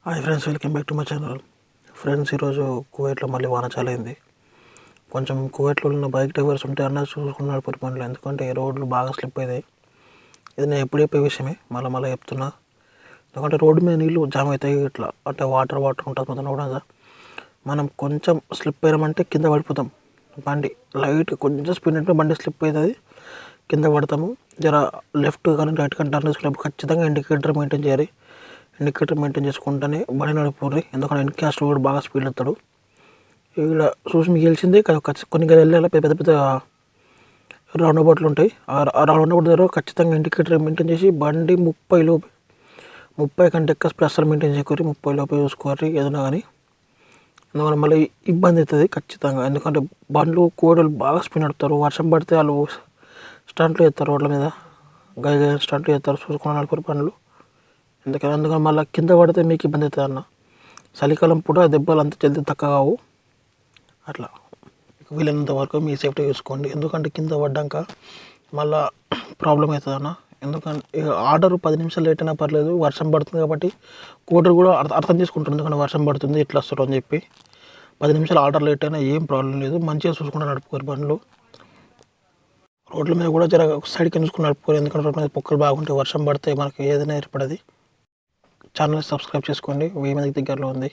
Hi friends, welcome back to my channel. Friends, ఈరోజు కువైట్లో మళ్ళీ వాన చాలైంది. కొంచెం కువైట్లో ఉన్న బైక్ డ్రైవర్స్ ఉంటే అన్నది చూసుకున్నాడు పొరి పనులు, ఎందుకంటే రోడ్లు బాగా స్లిప్ అయినాయి. ఇది నేను ఎప్పుడు చెప్పే విషయమే, మళ్ళీ చెప్తున్నా. ఎందుకంటే రోడ్డు మీద నీళ్ళు జామ్ అవుతాయి, ఇట్లా అంటే వాటర్ ఉంటుంది మొత్తం కూడా. మనం కొంచెం స్లిప్ అయ్యామంటే కింద పడిపోతాం. బండి లైట్ కొంచెం స్పీడ్ అంటే బండి స్లిప్ అవుతుంది, కింద పడతాము. జర లెఫ్ట్ కానీ రైట్ కానీ టర్న్ తీసుకున్నప్పుడు ఖచ్చితంగా ఇండికేటర్ మెయింటైన్ చేయాలి. ఇండికేటర్ మెయింటైన్ చేసుకుంటేనే బండి నడుపుర్రి, ఎందుకంటే ఎన్కాస్ట్ కూడా బాగా స్పీడ్ ఎత్తాడు. ఇక్కడ చూసి మీకు తెలిసిందే, కొన్ని వెళ్ళాలి పెద్ద పెద్ద రౌండ్ అబౌట్లు ఉంటాయి. ఆ రౌండ్ అబౌట్ దగ్గర ఖచ్చితంగా ఇండికేటర్ మెయింటైన్ చేసి బండి 30 కంటే ఎక్కువ స్పీడ్ అసలు మెయింటైన్ చేయకూరి, 30 లోపే చూసుకోవాలి ఏదైనా కానీ. ఎందుకంటే మళ్ళీ ఇబ్బంది అవుతుంది ఖచ్చితంగా, ఎందుకంటే బండ్లు కోడలు బాగా స్పీడ్ నడుపుతారు. వర్షం పడితే వాళ్ళు స్టంట్లు చేస్తారు రోడ్ల మీద, గై స్టంట్లు చేస్తారు. చూసుకుని నడుపుతారు బండ్లు. అందుకని మళ్ళీ కింద పడితే మీకు ఇబ్బంది అవుతుంది అన్న. చలికాలం పూట దెబ్బలు అంత జల్దీ తక్కువ కావు. అట్లా వీలైనంత వరకు మీ సేఫ్టీ చూసుకోండి, ఎందుకంటే కింద పడ్డాక మళ్ళీ ప్రాబ్లం అవుతుంది అన్న. ఎందుకంటే ఆర్డర్ 10 నిమిషాలు లేట్ అయినా పర్లేదు, వర్షం పడుతుంది కాబట్టి కోడరు కూడా అర్థం చేసుకుంటుంది. ఎందుకంటే వర్షం పడుతుంది ఇట్లా వస్తారు అని చెప్పి 10 నిమిషాలు ఆర్డర్ లేట్ అయినా ఏం ప్రాబ్లం లేదు. మంచిగా చూసుకుంటూ నడుపుకోరు బండ్లు. రోడ్ల మీద కూడా జర సైడ్కి చూసుకుని నడుపుకోరు, ఎందుకంటే రోడ్ల మీద పొక్కలు బాగుంటాయి. వర్షం పడితే మనకి ఏదైనా ఏర్పడది. ఛానల్ సబ్స్క్రైబ్ చేసుకోండి, 1000 మందికి దగ్గరలో ఉంది.